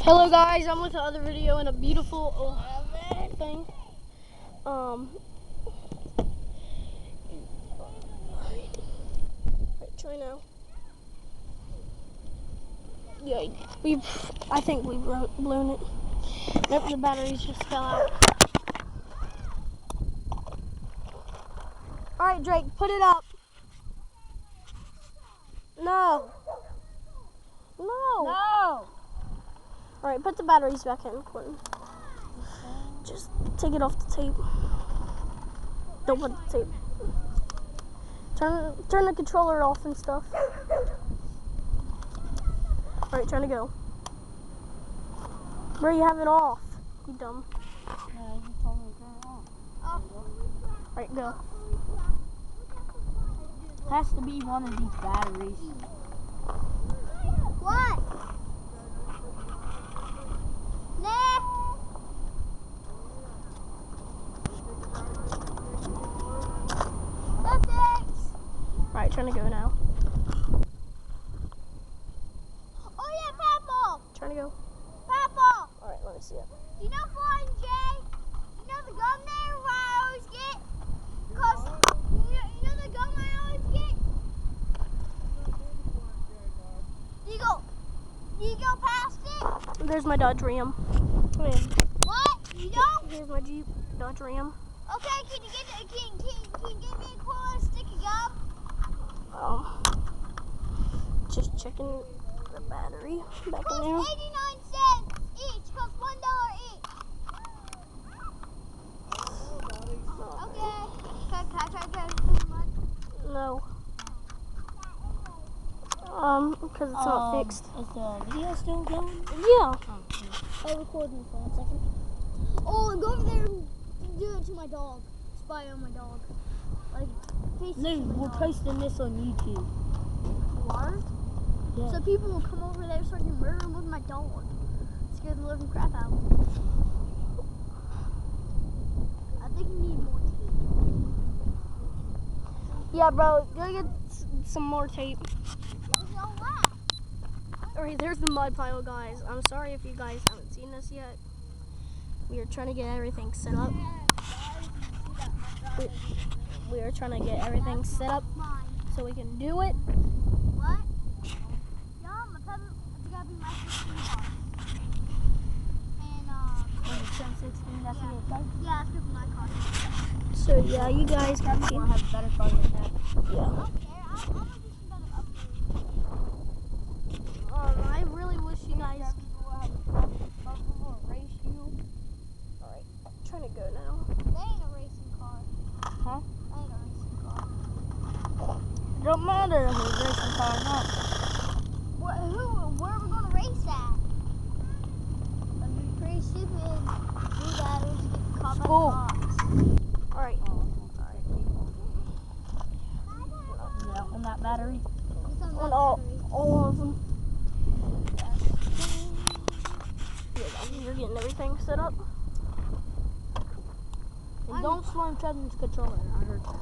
Hello guys, I'm with the other video in a beautiful thing. Right, try now. Yeah, I think we've blown it. Nope, the batteries just fell out. All right, Drake, put it up. No. All right, put the batteries back in, Quentin. Just take it off the tape. Don't put the tape. Turn the controller off and stuff. All right, trying to go. Bro, you have it off. You dumb. Yeah, you told me to turn it on. All right, go. Has to be one of these batteries. What? Nah. All right, trying to go now. Oh yeah, Papa. Trying to go. Papa. All right, let me see it. You know Flying J? You know the gun there I always get? Cause you know the gun I always get? You go past it? There's my Dodge Ram. Come in. What? You don't? Here's my Jeep Dodge Ram. Okay, can you give me a quarter stick of gum? Just checking the battery back in Cost there. 89 cents each, cost $1 each. Okay. Can I try to get through the mud? No. Because it's not fixed. Is the video still going? Yeah. I'll record me for 1 second. Oh, go over there and do it to my dog. Spy on my dog. Like, face No, it to my we're dog. posting this on YouTube. You are? Yeah. So people will come over there so I can murder him with my dog. Scare the living crap out of him. I think you need more tape. Yeah, bro. Go get some more tape. There's no left. Alright, there's the mud pile, guys. I'm sorry if you guys haven't seen this yet. We are trying to get everything set up. We are trying to get everything set up Mine. so we can do it. What? Yeah, my cousin, it's gotta be my 16 car. And, When you turn 16, that's when you're done. yeah, it's gonna be my car. So yeah, you guys can see. We'll have a better car than that. Yeah. I don't care. I'm gonna do some better upgrades. I really wish you guys. Race you. Alright, trying to go now. They ain't a racing car. Huh? They ain't a racing car. It don't matter if it's racing car or not. Where are we gonna race at? That'd be pretty stupid. Do that or just get caught by the School. cops. Alright. Yeah, on that battery. Just on On that all battery. of them. Yeah, guys, we're getting everything set up. And don't slam Trevor's controller. I heard that.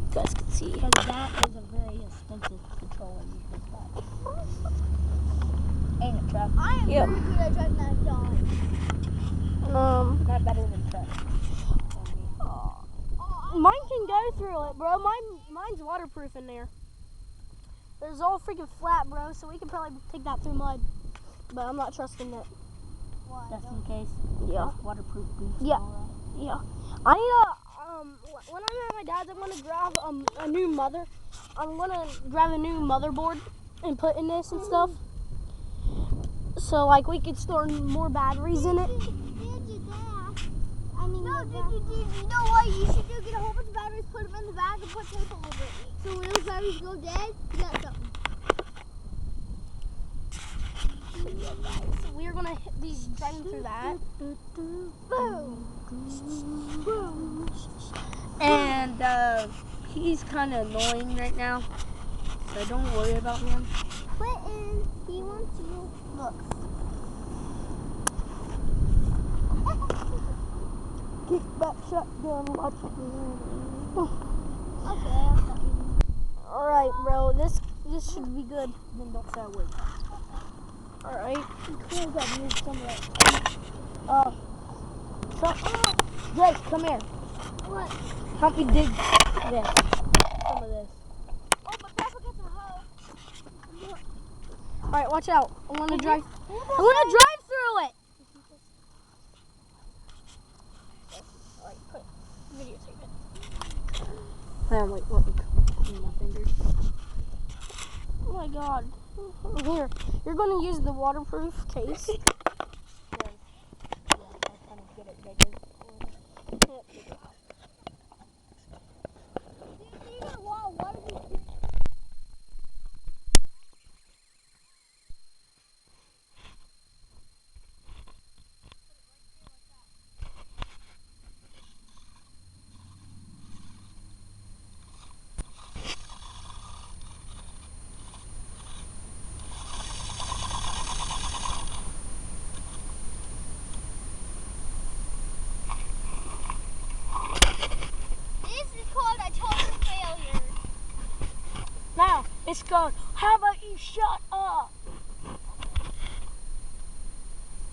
You guys can see. Because that is a very expensive controller you could buy. Ain't it, Trev? I am Yep. very good at driving that dog. Not better than Trev. Mine can go through it, bro. Mine's waterproof in there. It's all freaking flat, bro, so we can probably take that through mud. But I'm not trusting it. What? Just in case. Yeah. Waterproof boots Yeah. and all Yeah. I need a, when I'm at my dad's, I'm going to grab a new mother. I'm going to grab a new motherboard and put in this and stuff. So, like, we could store more batteries in it. No, dude, you know what you should do? Get a whole bunch of batteries, put them in the bag, and put tape all over it. So when those batteries go dead, you got something. So we're going to be driving through that. Boom! Boom! And he's kind of annoying right now. So don't worry about him. Clinton, he wants you. Look. Kick back shotgun, watch it. Okay, I'll stop you. Alright, bro. This this should be good. Then don't say a word. All right. Clearly got to move some of that. Drake, come here. What? Help me dig this. Some of this. Oh, but Papa gets a hoe. All right, watch out. I want to drive. I want to drive through it. All right, put videotape it. Wait, let me clean my fingers. Oh my God. Here, you're going to use the waterproof case. Yeah, I'm kind of good at digging. Now, it's called, how about you shut up?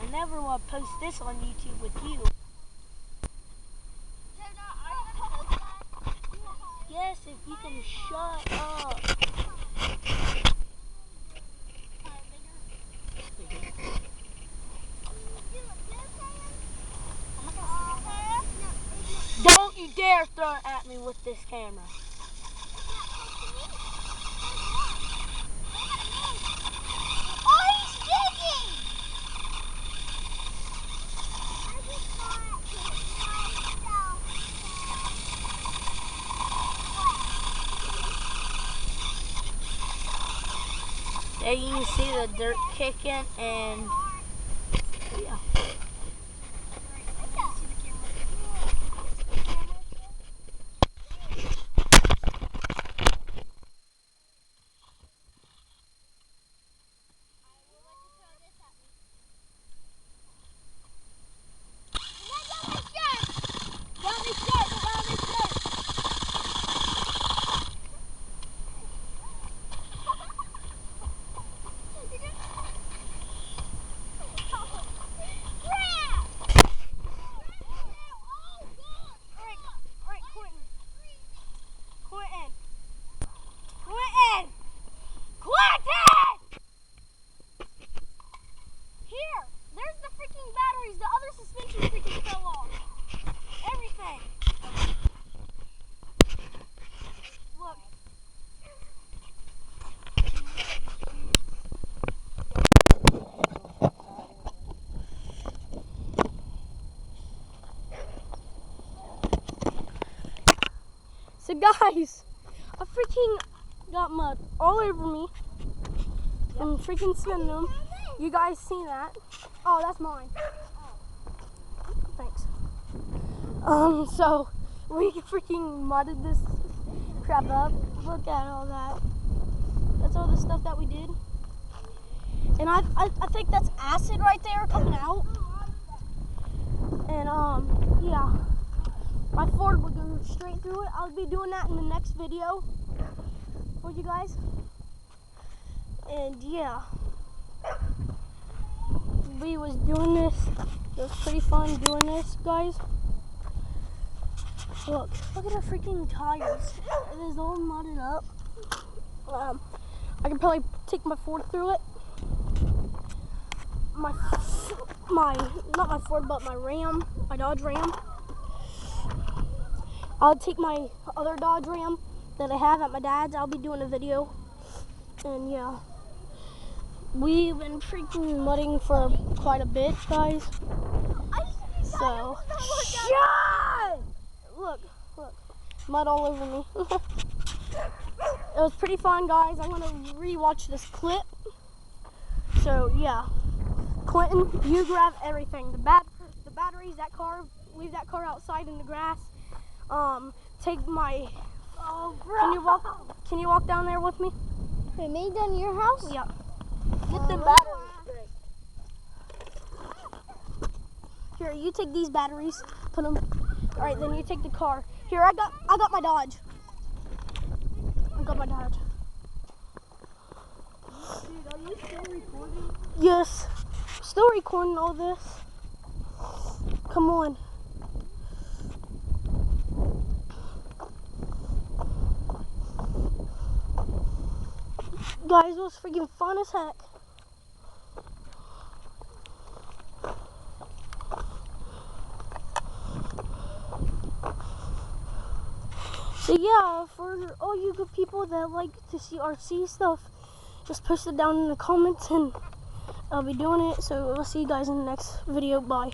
I never want to post this on YouTube with you. Yes, if you can shut up. Don't you dare throw it at me with this camera. There you can see the dirt kicking and yeah. So guys, I freaking got mud all over me. I'm freaking spinning them. You guys seen that? Oh, that's mine. Thanks. So we freaking mudded this crap up. Look at all that. That's all the stuff that we did. And I think that's acid right there coming out. And yeah. My Ford will go straight through it. I'll be doing that in the next video for you guys. And yeah, we was doing this. It was pretty fun doing this, guys. Look at the freaking tires. It is all mudded up. I can probably take my Ford through it. Not my Ford, but my Ram, my Dodge Ram. I'll take my other Dodge Ram that I have at my dad's. I'll be doing a video. And yeah, we've been freaking mudding for quite a bit, guys. So, shut! Look, mud all over me. It was pretty fun, guys. I'm gonna rewatch this clip. So yeah, Clinton, you grab everything. The batteries, that car, leave that car outside in the grass. Take my. Oh, bro. Can you walk down there with me? Wait, me down to your house? Yeah. Get the batteries straight. Here, you take these batteries. Put them. All right, then you take the car. Here, I got my Dodge. I got my Dodge. Dude, are you still recording? Yes. Still recording all this. Come on. Guys, it was freaking fun as heck. So yeah, for all you good people that like to see RC stuff, just post it down in the comments and I'll be doing it. So we'll see you guys in the next video. Bye.